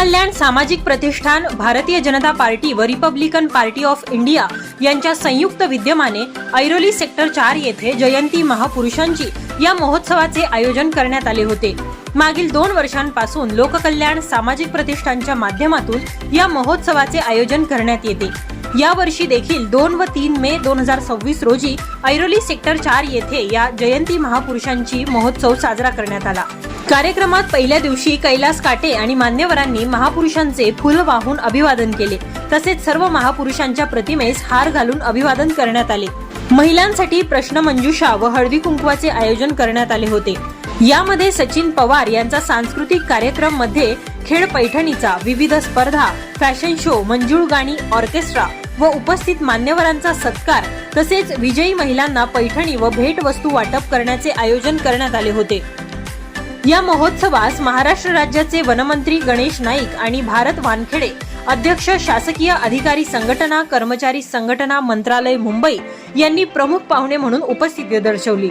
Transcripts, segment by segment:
लोककल्याण सामाजिक प्रतिष्ठान, भारतीय जनता पार्टी व Republican party of India यांच्या संयुक्त विद्यमाने ऐरोली सेक्टर 4 येथे जयंती महापुरुषांची या महोत्सवाचे आयोजन करण्यात आले होते। मागील 2 वर्षांपासून लोककल्याण सामाजिक प्रतिष्ठानच्या माध्यमातून या महोत्सवाचे आयोजन करण्यात येते। या वर्षी देखील 2 व 3 मे 2026 रोजी ऐरोली सेक्टर 4 येथे या जयंती महापुरुषांची महोत्सव साजरा करण्यात आला। कार्यक्रमात पहिल्या दिवशी कैलास काटे आणि मान्यवरांनी महापुरुषांचे फुल वाहून अभिवादन केले। तसेच सर्व महापुरुषांच्या प्रतिमेस हार घालून अभिवादन करण्यात आले। महिलांसाठी प्रश्न मंजुषा व हळदी कुंकवाचे आयोजन करण्यात आले होते। यामध्ये सचिन पवार यांचा सांस्कृतिक कार्यक्रम मध्ये खेळ पैठणीचा, विविध स्पर्धा, फॅशन शो, मंजुळ गाणी, ऑर्केस्ट्रा व उपस्थित मान्यवरांचा सत्कार तसेच विजयी महिलांना पैठणी व भेट वस्तू वाटप करण्याचे आयोजन करण्यात आले होते। या महोत्सवास महाराष्ट्र राज्याचे वनमंत्री गणेश नाईक आणि भारत वानखेडे अध्यक्ष, शासकीय अधिकारी संघटना, कर्मचारी संघटना, मंत्रालय मुंबई यांनी प्रमुख पाहुणे म्हणून उपस्थिती दर्शवली।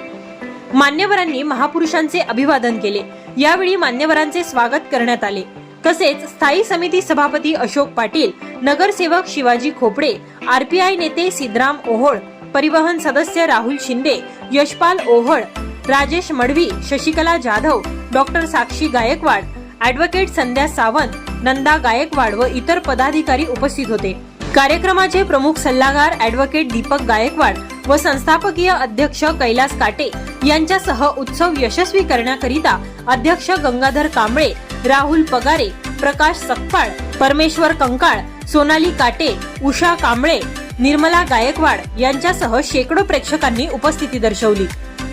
मान्यवरांनी महापुरुषांचे अभिवादन केले। यावेळी मान्यवरांचे स्वागत करण्यात आले। तसेच स्थायी समिती सभापती अशोक पाटील, नगरसेवक शिवाजी खोपडे, आरपीआय नेते सिद्धराम ओहोळ, परिवहन सदस्य राहुल शिंदे, यशपाल ओहोळ, राजेश मडवी, शशिकला जाधव, डॉक्टर साक्षी गायकवाड, ॲडव्होकेट संध्या सावंत, नंदा गायकवाड व इतर पदाधिकारी उपस्थित होते। कार्यक्रमाचे प्रमुख सल्लागार ॲडव्होकेट दीपक गायकवाड व संस्थापकीय अध्यक्ष कैलास काटे यांच्यासह उत्सव यशस्वी करण्याकरिता अध्यक्ष गंगाधर कांबळे, राहुल पगारे, प्रकाश सकपाळ, परमेश्वर कंकाळ, सोनाली काटे, उषा कांबळे, निर्मला गायकवाड यांच्यासह शेकडो प्रेक्षकांनी उपस्थिती दर्शवली।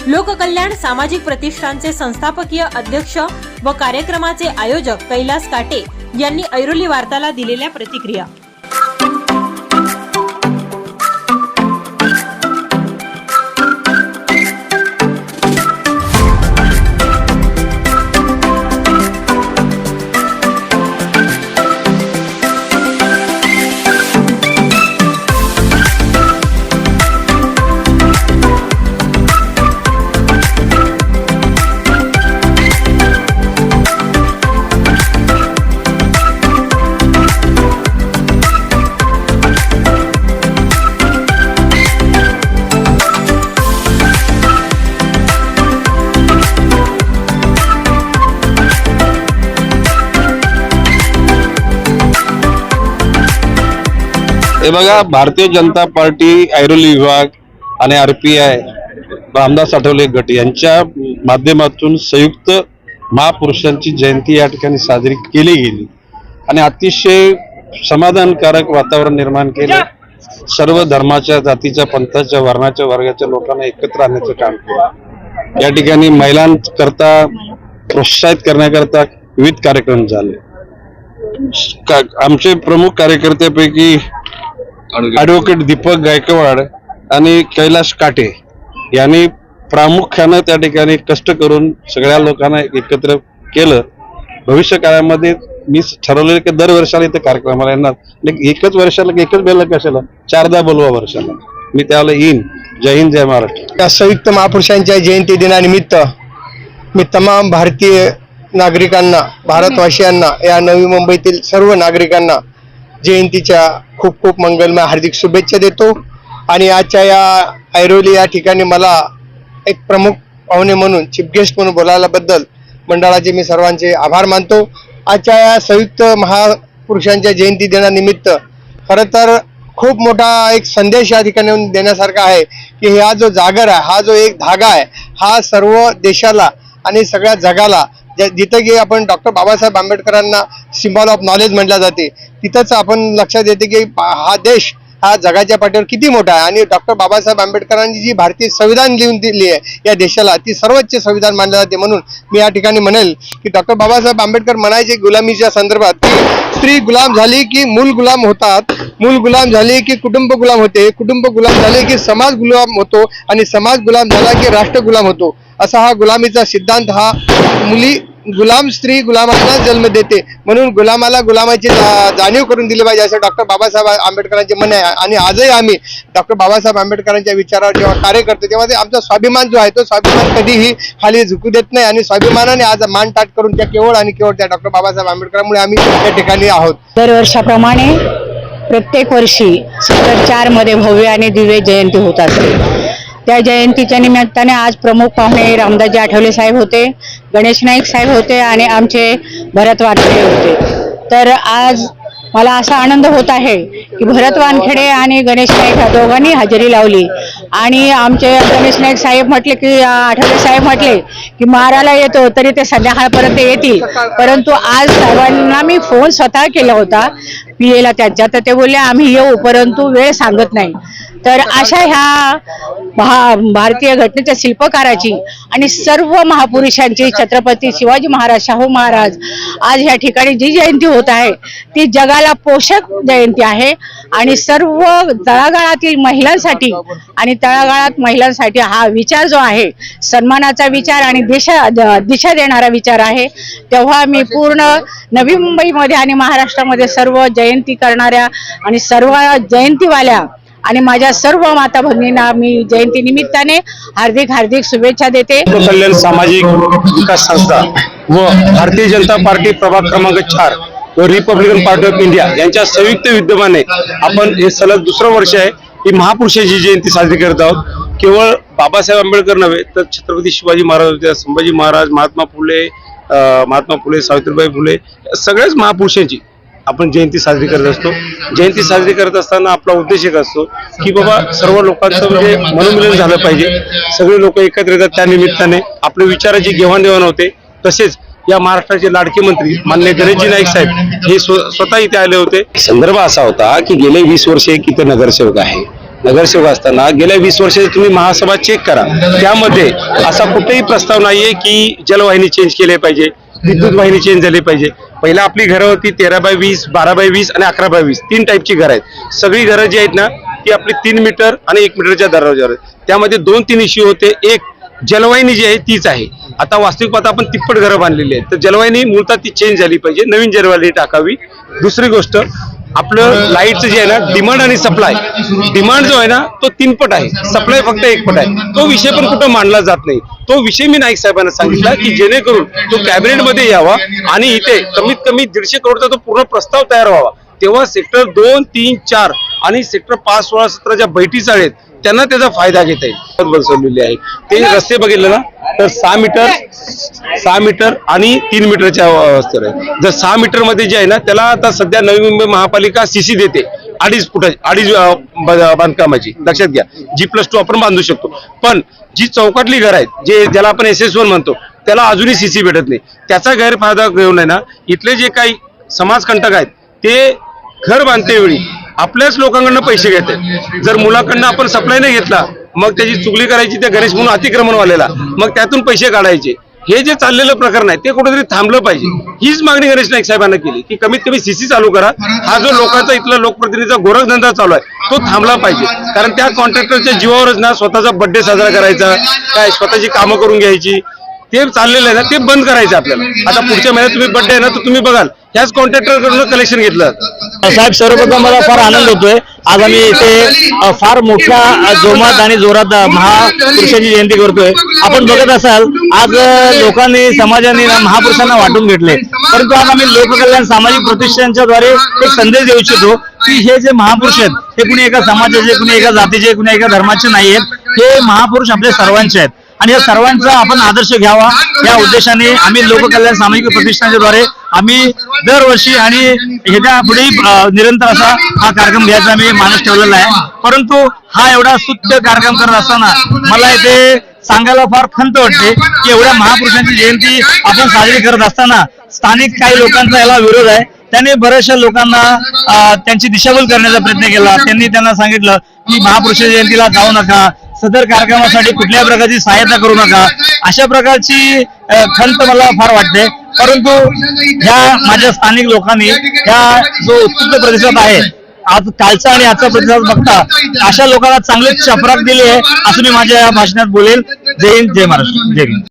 लोककल्याण सामाजिक प्रतिष्ठानचे संस्थापकीय अध्यक्ष व कार्यक्रमाचे आयोजक कैलास काटे यांनी ऐरोली वार्ताला दिलेल्या प्रतिक्रिया। हे बघा, भारतीय जनता पार्टी ऐरोली विभाग आणि आरपीआय रामदास आठवले गट यांच्या माध्यमातून संयुक्त महापुरुषांची जयंती या ठिकाणी साजरी केली गेली आणि अतिशय समाधानकारक वातावरण निर्माण केले। सर्व धर्माच्या, जातीच्या, पंथाच्या, वर्णाच्या, वर्गाच्या लोकांना एकत्र आणण्याचं काम केलं। या ठिकाणी महिलांकरता प्रोत्साहित करण्याकरता विविध कार्यक्रम झाले। आमचे प्रमुख कार्यकर्त्यापैकी ॲडव्होकेट दीपक गायकवाड आणि कैलास काटे यांनी प्रामुख्यानं त्या ठिकाणी कष्ट करून सगळ्या लोकांना एकत्र केलं। भविष्य काळामध्ये मी ठरवलेलं की दरवर्षाला इथे कार्यक्रमाला येणार। एकच वर्षाला, एकच बेला कशाला, 4दा बोलवा वर्षाला, मी त्याला येईन। जय हिंद, जय महाराष्ट्र। या संयुक्त महापुरुषांच्या जयंती दिनानिमित्त मी तमाम भारतीय नागरिकांना, भारतवासियांना, या नवी मुंबईतील सर्व नागरिकांना जयंतीच्या खूप खूप मंगलमय हार्दिक शुभेच्छा देतो। आणि आजच्या या ऐरोली या ठिकाणी मला एक प्रमुख पाहुणे म्हणून, चीफ गेस्ट म्हणून बोलायलाबद्दल मंडळाचे मी सर्वांचे आभार मानतो। आजच्या या संयुक्त महापुरुषांच्या जयंती दिनानिमित्त खरं तर खूप मोठा एक संदेश या ठिकाणी देण्यासारखा आहे की हा जो जागर आहे, हा जो एक धागा आहे, हा सर्व देशाला आणि सगळ्या जगाला, जिथं की आपण डॉक्टर बाबासाहेब आंबेडकरांना सिम्बॉल ऑफ नॉलेज म्हटलं जाते, तिथंच आपण लक्षात येते की हा देश हा जगाच्या पाठीवर किती मोठा आहे। आणि डॉक्टर बाबासाहेब आंबेडकरांनी जी भारतीय संविधान लिहून दिली आहे या देशाला, ती सर्वोच्च संविधान मानले जाते। म्हणून मी या ठिकाणी म्हणेल की डॉक्टर बाबासाहेब आंबेडकर म्हणायचे गुलामीच्या संदर्भात की स्त्री गुलाम झाली की मूल गुलाम होतात, मूल गुलाम झाले की कुटुंब गुलाम होते, कुटुंब गुलाम झाले की समाज गुलाम होतो आणि समाज गुलाम झाला की राष्ट्र गुलाम होतो। असा हा गुलामीचा सिद्धांत हा मुली गुलाम स्त्री गुलामांना जन्म देते, म्हणून गुलामाला गुलामाची जाणीव करून दिली पाहिजे असं डॉक्टर बाबासाहेब आंबेडकरांचे म्हणणे आहे. आणि आजही आम्ही डॉक्टर बाबासाहेब आंबेडकरांच्या विचारावर जेव्हा कार्य करतो तेव्हा ते आमचा स्वाभिमान जो आहे तो स्वाभिमान कधीही खाली झुकू देत नाही आणि स्वाभिमानाने आज मान ताठ करून त्या केवळ आणि केवळ त्या डॉक्टर बाबासाहेब आंबेडकरांमुळे आम्ही या ठिकाणी आहोत. दरवर्षाप्रमाणे प्रत्येक वर्षी सेक्टर 4 मध्ये भव्य आणि दिव्य जयंती होत असते. त्या जयंतीच्या निमित्ताने आज प्रमुख पाहुणे रामदासजी आठवले साहेब होते, गणेश नाईक साहेब होते आणि आमचे भरत वानखेडे होते. तर आज मला असा आनंद होत आहे की भरत वानखेडे आणि गणेश नाईक या दोघांनी हजेरी लावली आणि आमचे गणेश नाईक साहेब म्हटले की आठवले साहेब म्हटले की मारायला येतो तरी ते संध्याकाळपर्यंत येतील, परंतु आज साहेबांना मी फोन स्वतः केला होता पीएला त्यांच्या, तर ते बोलले आम्ही येऊ परंतु वेळ सांगत नाही. तर अशा ह्या भारतीय घटनेच्या शिल्पकाराची आणि सर्व महापुरुषांची छत्रपती शिवाजी महाराज, शाहू महाराज आज ह्या ठिकाणी जी जयंती होत आहे ती जगाला पोषक जयंती आहे आणि सर्व तळागाळातील महिलांसाठी आणि तळागाळात महिलांसाठी हा विचार जो आहे सन्मानाचा विचार आणि दिशा देणारा विचार आहे. तेव्हा मी पूर्ण नवी मुंबईमध्ये आणि महाराष्ट्रामध्ये सर्व जयंती करणाऱ्या आणि सर्व जयंतीवाल्या आणि माझ्या सर्व माता भगिनींना मी जयंती निमित्ताने हार्दिक हार्दिक शुभेच्छा देते. कल्याण सामाजिक विकास संस्था व भारतीय जनता पार्टी प्रभाग क्रमांक 4 व रिपब्लिकन पार्टी ऑफ इंडिया यांच्या संयुक्त विद्यमाने आपण हे सलग दुसरं वर्ष आहे ही महापुरुषांची जयंती साजरी करत आहोत. केवळ बाबासाहेब आंबेडकर नव्हे तर छत्रपती शिवाजी महाराज, संभाजी महाराज, महात्मा फुले, सावित्रीबाई फुले सगळ्याच महापुरुषांची आपण जयंती साजरी करत असतो. जयंती साजरी करत असताना आपला उद्देश एक असतो की बाबा सर्व लोकांचं म्हणजे मनोमिलन झालं पाहिजे, सगळे लोक एकत्र येतात, त्या निमित्ताने आपल्या विचाराची घेवाणदेवाण होते. तसेच या महाराष्ट्राचे लाडके मंत्री माननीय गणेशजी नाईक साहेब हे स्वतः इथे आले होते. संदर्भ असा होता की गेले 20 वर्षे एक इथे नगरसेवक आहे. नगरसेवक असताना गेल्या 20 वर्षात तुम्ही महासभा चेक करा, त्यामध्ये असा कुठेही प्रस्ताव नाहीये की जलवाहिनी चेंज केली पाहिजे, विद्युत वाहिनी चेंज झाली पाहिजे. पहिला आपली घरं होती 13x20, 12x20 आणि 11x20 तीन टाईपची घरं आहेत. सगळी घरं जी आहेत ना ती आपली 3 मीटर आणि 1 मीटरच्या दरवाजावर आहेत. त्यामध्ये 2-3 इश्यू होते. एक जलवाहिनी जी आहे तीच आहे. आता वास्तविक पाहता आपण तिप्पट घरं बांधलेली आहेत, तर जलवाहिनी मूळतः ती चेंज झाली पाहिजे, नवीन जलवाहिनी टाकावी. दुसरी गोष्ट आपलं लाईटचं जे आहे ना डिमांड आणि सप्लाय, डिमांड जो आहे ना तो 3 पट आहे, सप्लाय फक्त 1 पट आहे. तो विषय पण कुठं मांडला जात नाही. तो विषय मी नाईक साहेबांना सांगितला की जेणेकरून तो कॅबिनेटमध्ये यावा आणि इथे कमीत कमी 150 करोडचा तो पूर्ण प्रस्ताव तयार व्हावा. तेव्हा सेक्टर 2, 3, 4 आणि सेक्टर 5, 16, 17 बैठी चाळ आहेत त्यांना त्याचा फायदा घेता येईल. बसवलेले आहे ते रस्ते बघितले ना तर 6 मीटर आणि 3 मीटरच्या अवस्थेवर आहे. जर 6 मीटर मध्ये जे आहे ना त्याला आता सध्या नवी मुंबई महापालिका सीसी देते 2.5 फुटाची, 2.5 बांधकामाची. लक्षात घ्या G+2 आपण बांधू शकतो, पण जी चौकातली घर आहेत जे ज्याला आपण SS1 म्हणतो त्याला अजूनही सीसी भेटत नाही. त्याचा गैरफायदा घेऊन आहे ना इथले जे काही समाजकंटक आहेत ते घर बांधते वेळी आपल्याच लोकांकडनं पैसे घेतात. जर मुलाकडनं आपण सप्लाय नाही घेतला मग त्याची चुगली करायची त्या गणेश म्हणून अतिक्रमणवाल्याला, मग त्यातून पैसे काढायचे. हे जे चाललेलं प्रकरण आहे ते कुठेतरी थांबलं पाहिजे. हीच मागणी गणेश नाईक साहेबांना केली की कमीत कमी सीसी चालू करा. हा जो लोकांचा इथला लोकप्रतिनिधीचा गोरखधंदा चालू आहे तो थांबला पाहिजे. कारण त्या कॉन्ट्रॅक्टरच्या जीवावरच ना स्वतःचा बर्थडे साजरा करायचा, काय स्वतःची कामं करून घ्यायची, ते चाललेलं आहे ना ते बंद करायचं आपल्याला. आता पुढच्या महिन्यात तुम्ही बर्थडे आहे ना तर तुम्ही बघाल ह्याच कॉन्ट्रॅक्टरकडून कलेक्शन घेतलं. साहेब सर्वप्रथम मला फार आनंद होतोय. आज आम्ही इथे फार मोठ्या जोमात आणि जोरात महापुरुषांची जयंती करतोय. आपण बघत असाल आज लोकांनी समाजाने महापुरुषांना वाटून घेतले, परंतु आज आम्ही लोककल्याण सामाजिक प्रतिष्ठानच्या द्वारे एक संदेश देऊ इच्छितो की हे जे महापुरुष आहेत हे कुणी एका समाजाचे, कुणी एका जातीचे, कुणी एका धर्माचे नाही आहेत. हे महापुरुष आपल्या सर्वांचे आहेत आणि या सर्वांचा आपण आदर्श घ्यावा या उद्देशाने आम्ही लोककल्याण सामाजिक प्रतिष्ठानच्या द्वारे आम्ही दरवर्षी आणि ह्याच्या पुढे निरंतर असा हा कार्यक्रम घ्यायचा आम्ही मानस ठेवलेला आहे. परंतु हा एवढा स्तुत्य कार्यक्रम करत असताना मला इथे सांगायला फार खंत वाटते की एवढ्या महापुरुषांची जयंती आपण साजरी करत असताना स्थानिक काही लोकांचा याला विरोध आहे. त्यांनी बऱ्याचशा लोकांना त्यांची दिशाभूल करण्याचा प्रयत्न केला. त्यांनी त्यांना सांगितलं की महापुरुषांच्या जयंतीला जाऊ नका, सदर कार्यक्रमासाठी कुठल्याही प्रकारची सहायता करू नका, अशा प्रकारची खंत मला फार वाटते. परंतु ह्या माझ्या स्थानिक लोकांनी ह्या जो उत्स्फूर्त प्रतिसाद आहे आज कालचा आणि आजचा प्रतिसाद बघता अशा लोकांना चांगली चपराक दिली आहे असं मी माझ्या या भाषणात बोलेल. जय हिंद, जय महाराष्ट्र, जय हिंद.